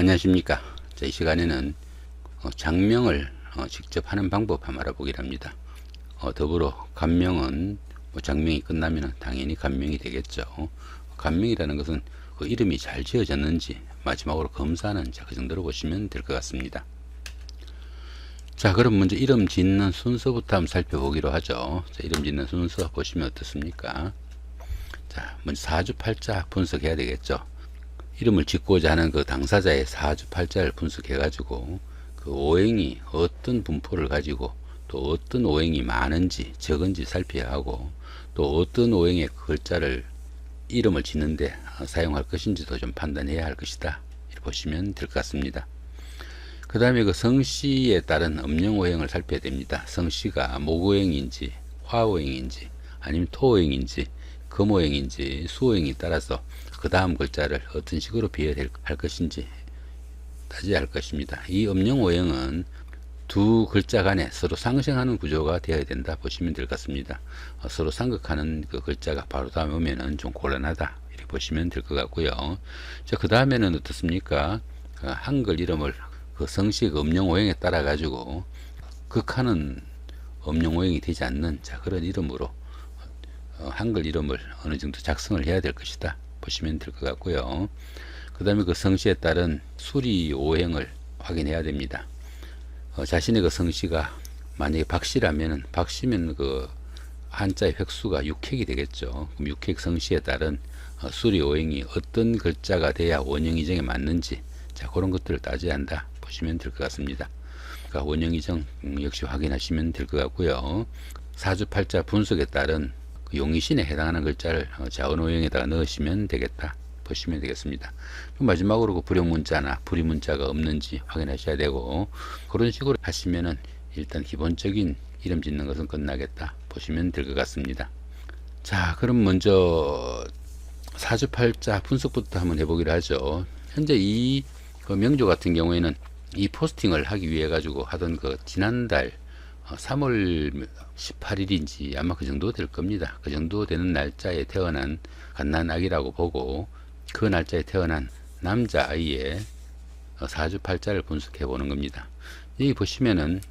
안녕하십니까. 자, 이 시간에는 장명을 직접 하는 방법 한번 알아보기를 합니다. 더불어 간명은 장명이 끝나면 당연히 간명이 되겠죠. 간명이라는 것은 그 이름이 잘 지어졌는지 마지막으로 검사하는 그 정도로 보시면 될 것 같습니다. 자, 그럼 먼저 이름 짓는 순서부터 한번 살펴보기로 하죠. 자, 이름 짓는 순서 보시면 어떻습니까? 자, 먼저 사주팔자 분석해야 되겠죠. 이름을 짓고자 하는 그 당사자의 사주팔자를 분석해 가지고 그 오행이 어떤 분포를 가지고 또 어떤 오행이 많은지 적은지 살펴야 하고 또 어떤 오행의 글자를 이름을 짓는데 사용할 것인지도 좀 판단해야 할 것이다, 이렇게 보시면 될 것 같습니다. 그 다음에 그 성씨에 따른 음령오행을 살펴야 됩니다. 성씨가 목오행인지 화오행인지 아니면 토오행인지 금오행인지 수오행에 따라서 그 다음 글자를 어떤 식으로 비해할 것인지 따져야 할 것입니다. 이 음령오행은 두 글자 간에 서로 상생하는 구조가 되어야 된다 보시면 될 것 같습니다. 서로 상극하는 그 글자가 바로 다음에 오면은 좀 곤란하다, 이렇게 보시면 될 것 같고요. 자, 그 다음에는 어떻습니까? 한글 이름을 그 성씨 그 음령오행에 따라 가지고 극하는 음령오행이 되지 않는 그런 이름으로 한글 이름을 어느 정도 작성을 해야 될 것이다 보시면 될 것 같고요. 그 다음에 그 성씨에 따른 수리 오행을 확인해야 됩니다. 자신의 그 성씨가 만약에 박씨라면은 박씨면 그 한자의 획수가 육획이 되겠죠. 그럼 육획 성씨에 따른 수리 오행이 어떤 글자가 돼야 원형이정에 맞는지 그런 것들을 따져야 한다 보시면 될 것 같습니다. 그러니까 원형이정 역시 확인하시면 될 것 같고요. 사주팔자 분석에 따른 그 용의신에 해당하는 글자를 자언오행에다가 넣으시면 되겠다 보시면 되겠습니다. 마지막으로 그 불용문자나 불이문자가 없는지 확인하셔야 되고, 그런 식으로 하시면은 일단 기본적인 이름 짓는 것은 끝나겠다 보시면 될 것 같습니다. 자, 그럼 먼저 사주팔자 분석부터 한번 해보기로 하죠. 현재 이 명조 같은 경우에는 이 포스팅을 하기 위해 가지고 하던 그 지난달 3월 18일인지 아마 그 정도 될 겁니다. 그 정도 되는 날짜에 태어난 갓난아기라고 보고 그 날짜에 태어난 남자아이의 사주팔자를 분석해 보는 겁니다. 여기 보시면은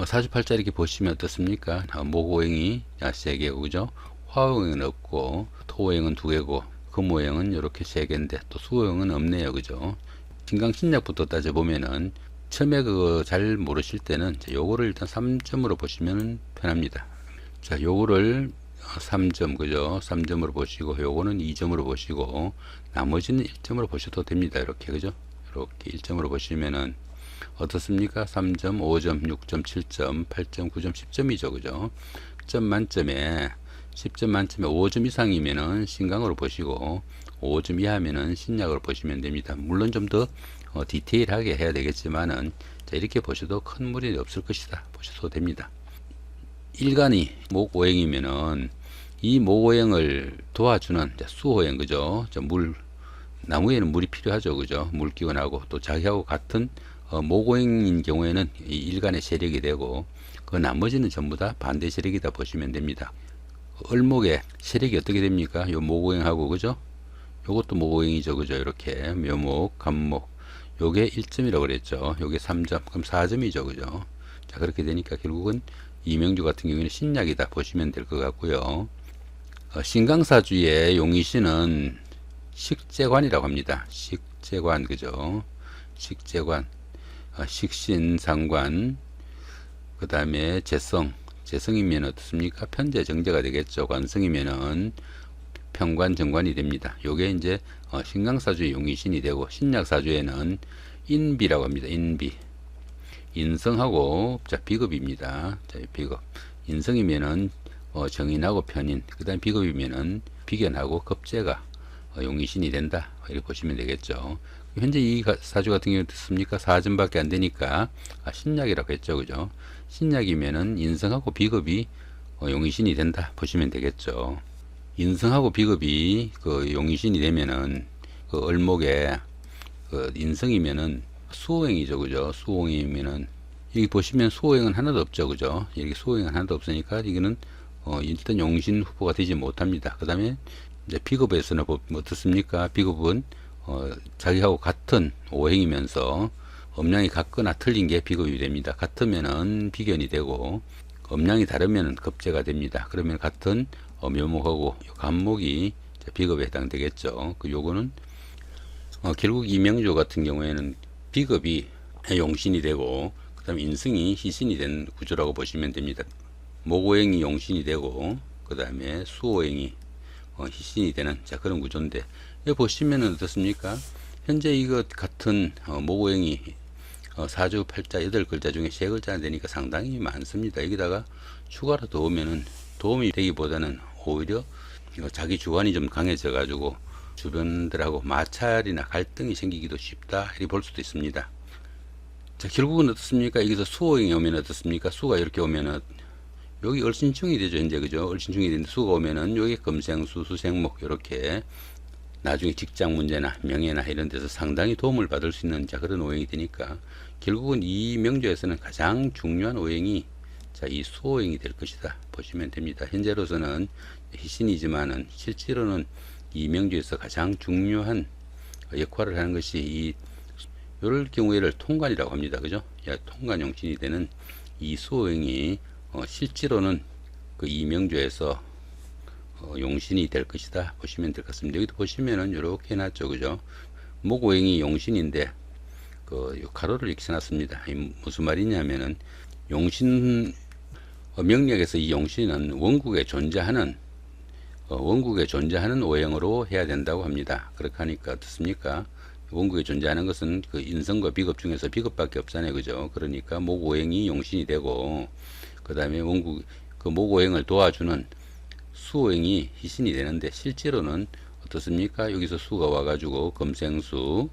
사주팔자 이렇게 보시면 어떻습니까? 목오행이 3개고 그죠? 화오행은 없고 토오행은 2개고 금오행은 이렇게 3개인데 또 수오행은 없네요, 그죠? 신강신약부터 따져보면은 처음에 그거 잘 모르실 때는 요거를 일단 3점으로 보시면 편합니다. 자, 요거를 3점 그죠? 3점으로 보시고 요거는 2점으로 보시고 나머지는 1점으로 보셔도 됩니다. 이렇게 그죠? 이렇게 1점으로 보시면은 어떻습니까? 3점, 5점, 6점, 7점, 8점, 9점, 10점이죠. 그죠? 점 만점에 10점 만점에 5점 이상이면은 신강으로 보시고 5점 이하면은 신약으로 보시면 됩니다. 물론 좀 더 디테일하게 해야 되겠지만은 이렇게 보셔도 큰 무리는 없을 것이다 보셔도 됩니다. 일간이 목오행이면은 이 목오행을 도와주는 수오행 그죠? 나무에는 물이 필요하죠, 그죠? 물기운하고 또 자기하고 같은 목오행인 경우에는 이 일간의 세력이 되고 그 나머지는 전부 다 반대 세력이다 보시면 됩니다. 을목의 세력이 어떻게 됩니까? 요 목오행하고 그죠? 요것도 목오행이죠, 그죠? 이렇게 묘목, 간목, 요게 1점이라고 그랬죠. 요게 3점, 그럼 4점이죠, 그죠? 자, 그렇게 되니까 결국은 이명주 같은 경우에는 신약이다 보시면 될 것 같고요. 신강사주의 용의신은 식재관이라고 합니다. 식재관, 그죠? 식재관, 식신상관, 그 다음에 재성이면 어떻습니까? 편재 정제가 되겠죠. 관성이면은 평관 정관이 됩니다. 요게 이제 신강사주의 용의신이 되고, 신약사주에는 인비라고 합니다. 인비. 인성하고 비급입니다. 자, 비급. 인성이면은 정인하고 편인, 그 다음 비급이면은 비견하고 급제가 용의신이 된다, 이렇게 보시면 되겠죠. 현재 이 사주 같은 경우는 어떻습니까? 4점밖에 안 되니까 신약이라고 했죠, 그죠? 신약이면은 인성하고 비급이 용의신이 된다 보시면 되겠죠. 인성하고 비급이 그 용의신이 되면은 그 을목에 그 인성이면은 수오행이죠, 그죠? 수오행이면은 여기 보시면 수오행은 하나도 없죠, 그죠? 여기 수오행은 하나도 없으니까 이거는 일단 용신 후보가 되지 못합니다. 그 다음에 이제 비급에서는 어떻습니까? 비급은 자기하고 같은 오행이면서 음량이 같거나 틀린 게 비급이 됩니다. 같으면은 비견이 되고 음량이 다르면 급제가 됩니다. 그러면 같은 묘목하고 간목이 비급에 해당되겠죠. 그 요거는 결국 이명조 같은 경우에는 비급이 용신이 되고 그다음 인승이 희신이 된 구조라고 보시면 됩니다. 목오행이 용신이 되고 그 다음에 수오행이 희신이 되는 그런 구조인데 여기 보시면은 어떻습니까? 현재 이것 같은 목오행이 사주 팔자 8글자 중에 3글자나 되니까 상당히 많습니다. 여기다가 추가로 더 오면은 도움이 되기보다는 오히려 자기 주관이 좀 강해져 가지고 주변들하고 마찰이나 갈등이 생기기도 쉽다 이렇게 볼 수도 있습니다. 자, 결국은 어떻습니까? 여기서 수오행이 오면 어떻습니까? 수가 이렇게 오면은 여기 을신충이 되죠. 이제 그죠? 을신충이 되는데 수가 오면은 여기 금생수, 수생목 이렇게 나중에 직장 문제나 명예나 이런 데서 상당히 도움을 받을 수 있는 그런 오행이 되니까 결국은 이 명조에서는 가장 중요한 오행이 이 수오행이 될 것이다 보시면 됩니다. 현재로서는 희신이지만은 실제로는 이 명조에서 가장 중요한 역할을 하는 것이 이럴 경우에를 통관이라고 합니다. 그죠? 통관 용신이 되는 이 수오행이 실제로는 그 이 명조에서 용신이 될 것이다 보시면 될 것 같습니다. 여기도 보시면은 이렇게 해놨죠. 그죠? 목오행이 용신인데 요 가로를 이렇게 써놨습니다. 무슨 말이냐면은 용신 명리학에서 이 용신은 원국에 존재하는 오행으로 해야 된다고 합니다. 그렇게 하니까 어떻습니까? 원국에 존재하는 것은 그 인성과 비급 중에서 비급밖에 없잖아요. 그죠? 그러니까 목오행이 용신이 되고 그 다음에 그 목오행을 도와주는 수오행이 희신이 되는데 실제로는 어떻습니까? 여기서 수가 와가지고 금생수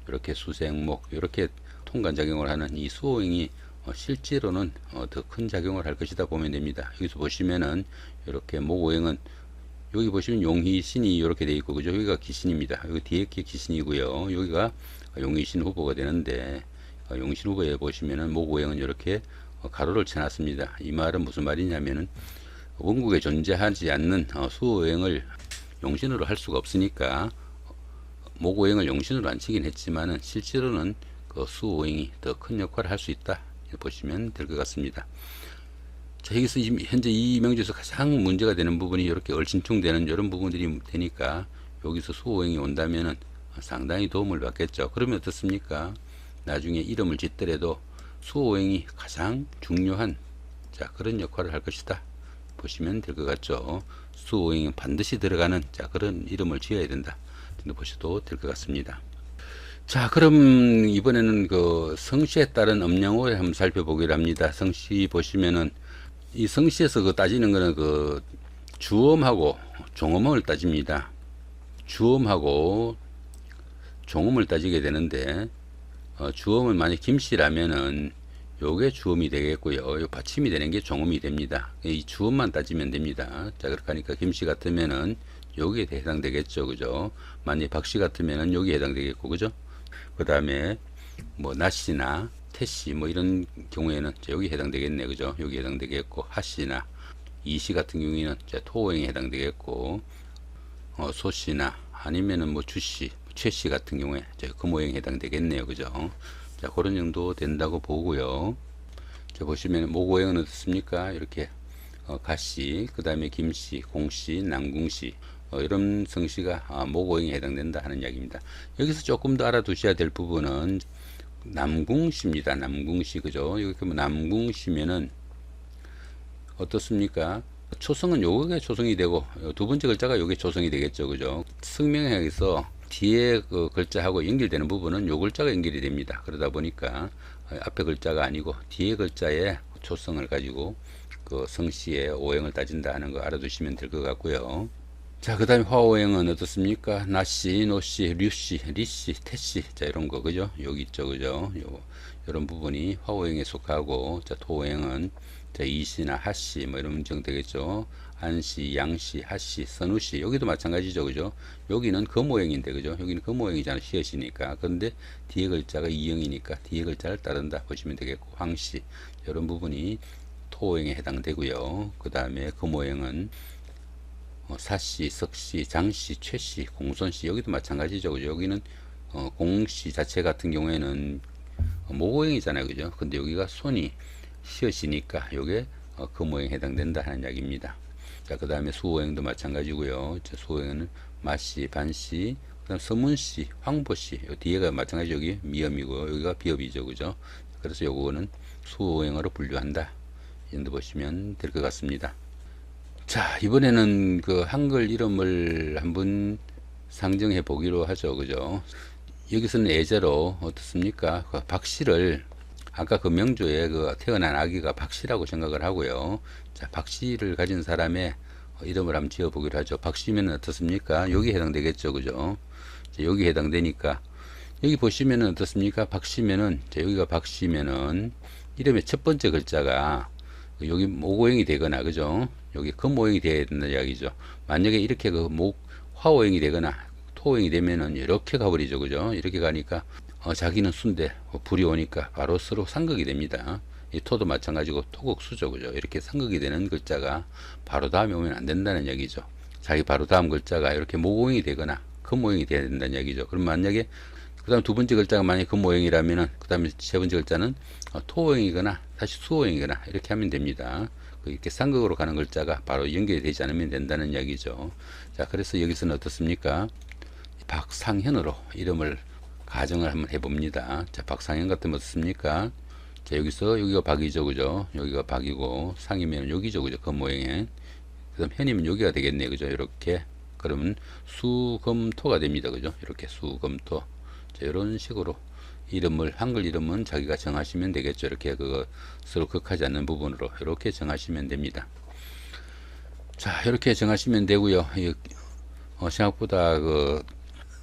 이렇게 수생목 이렇게 통관작용을 하는 이 수오행이 실제로는 더 큰 작용을 할 것이다 보면 됩니다. 여기서 보시면은 이렇게 목오행은 여기 보시면 용희신이 이렇게 되어 있고 그죠? 여기가 기신입니다. 여기 뒤에 게 기신이고요. 여기가 용희신 후보가 되는데 용신 후보에 보시면은 목오행은 이렇게 가로를 쳐놨습니다. 이 말은 무슨 말이냐면은 원국에 존재하지 않는 수오행을 용신으로 할 수가 없으니까 목오행을 용신으로 안 치긴 했지만은 실제로는 그 수오행이 더 큰 역할을 할 수 있다 보시면 될 것 같습니다. 자, 여기서 현재 이 명조에서 가장 문제가 되는 부분이 이렇게 얼신충되는 이런 부분들이 되니까 여기서 수오행이 온다면은 상당히 도움을 받겠죠. 그러면 어떻습니까? 나중에 이름을 짓더라도 수오행이 가장 중요한 그런 역할을 할 것이다 보시면 될 것 같죠. 수오행이 반드시 들어가는 그런 이름을 지어야 된다 보셔도 될 것 같습니다. 자, 그럼 이번에는 그 성씨에 따른 음양오를 한번 살펴보기로 합니다. 성씨 보시면은 이 성씨에서 그 따지는 거는 그 주음하고 종음을 따집니다. 주음하고 종음을 따지게 되는데 주음은 만약 김씨라면은 요게 주음이 되겠고요. 요 받침이 되는 게 종음이 됩니다. 이 주음만 따지면 됩니다. 자, 그렇게 하니까 김씨 같으면은 여기에 해당되겠죠. 그죠? 만약 박씨 같으면은 여기에 해당되겠고, 그죠? 그 다음에 뭐 나씨나 태씨 뭐 이런 경우에는 여기 해당되겠네. 그죠? 여기 해당되겠고, 하씨나 이씨 같은 경우에는 토오행에 해당되겠고, 소씨나 아니면은 뭐 주씨, 최씨 같은 경우에 금오행에 해당되겠네요. 그죠? 자, 그런 정도 된다고 보고요. 자, 보시면 목오행은 어떻습니까? 이렇게 가씨, 그 다음에 김씨, 공씨, 남궁씨 이런 성씨가 목오행에 해당된다 하는 이야기입니다. 여기서 조금 더 알아두셔야 될 부분은 남궁씨입니다. 남궁씨, 그죠? 이렇게 뭐 남궁씨면은 어떻습니까? 초성은 요게 초성이 되고 두 번째 글자가 요게 초성이 되겠죠. 그죠? 성명학에서 뒤에 그 글자하고 연결되는 부분은 요 글자가 연결이 됩니다. 그러다 보니까 앞에 글자가 아니고 뒤에 글자의 초성을 가지고 그 성씨의 오행을 따진다 하는 거 알아두시면 될 것 같고요. 자, 그 다음에 화오행은 어떻습니까? 나씨, 노씨, 류씨, 리씨, 태씨, 자, 이런 거, 그죠? 여기 있죠, 그죠? 요런 부분이 화오행에 속하고, 자, 토오행은, 자, 이씨나 하씨, 뭐 이런 문제가 되겠죠? 안씨, 양씨, 하씨, 선우씨, 여기도 마찬가지죠, 그죠? 여기는 금오행인데, 그죠? 여기는 금오행이잖아, 시옷이니까. 그런데 뒤에 글자가 이영이니까 뒤에 글자를 따른다 보시면 되겠고, 황씨, 이런 부분이 토오행에 해당되고요. 그 다음에 금오행은 사씨, 석씨, 장씨, 최씨, 공손씨 여기도 마찬가지죠. 그죠? 여기는 공시 자체 같은 경우에는 모고행이잖아요, 그죠? 근데 여기가 손이 시옷이니까 요게 금오행에 해당된다 하는 이야기입니다. 자, 그 다음에 수오행도 마찬가지고요. 수오행은 마씨, 반씨, 그 다음 서문씨, 황보씨, 요 뒤에가 마찬가지 여기 미음이고 여기가 비읍이죠, 그죠? 그래서 요거는 수오행으로 분류한다. 이 정도 보시면 될 것 같습니다. 자, 이번에는 그 한글 이름을 한번 상정해 보기로 하죠, 그죠? 여기서는 예제로 어떻습니까? 그 박씨를 아까 그 명조에 그 태어난 아기가 박씨라고 생각을 하고요. 자, 박씨를 가진 사람의 이름을 한번 지어 보기로 하죠. 박씨면 어떻습니까? 여기 해당되겠죠, 그죠? 자, 여기 해당되니까 여기 보시면은 어떻습니까? 박씨면은, 자, 여기가 박씨면은 이름의 첫 번째 글자가 여기 목오행이 되거나, 그죠? 여기 금오행이 되어야 된다 이야기죠. 만약에 이렇게 그 화오행이 되거나 토오행이 되면은 이렇게 가버리죠, 그죠? 이렇게 가니까 자기는 수인데 불이 오니까 바로 서로 상극이 됩니다. 이 토도 마찬가지고 토극수죠, 그죠? 이렇게 상극이 되는 글자가 바로 다음에 오면 안 된다는 얘기죠. 자기 바로 다음 글자가 이렇게 목오행이 되거나 금오행이 돼야 된다는 얘기죠. 그럼 만약에 그 다음 두 번째 글자가 만약에 금오행이라면은 그 다음에 세 번째 글자는 토오행이거나 다시 수오행이거나 이렇게 하면 됩니다. 이렇게 상극으로 가는 글자가 바로 연결이 되지 않으면 된다는 이야기죠. 자, 그래서 여기서는 어떻습니까? 박상현으로 이름을 가정을 한번 해봅니다. 자, 박상현 같으면 어떻습니까? 자, 여기가 박이죠, 그죠? 여기가 박이고, 상이면 여기죠, 그죠? 금오행에. 그 다음 현이면 여기가 되겠네요, 그죠? 이렇게. 그러면 수금토가 됩니다, 그죠? 이렇게 수금토. 자, 이런 식으로 이름을, 한글 이름은 자기가 정하시면 되겠죠. 이렇게 서로 극하지 않는 부분으로 이렇게 정하시면 됩니다. 자, 이렇게 정하시면 되고요. 생각보다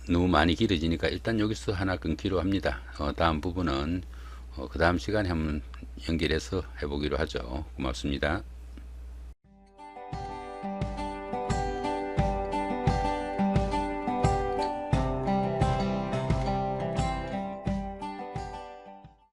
너무 많이 길어지니까 일단 여기서 하나 끊기로 합니다. 다음 부분은 그 다음 시간에 한번 연결해서 해보기로 하죠. 고맙습니다.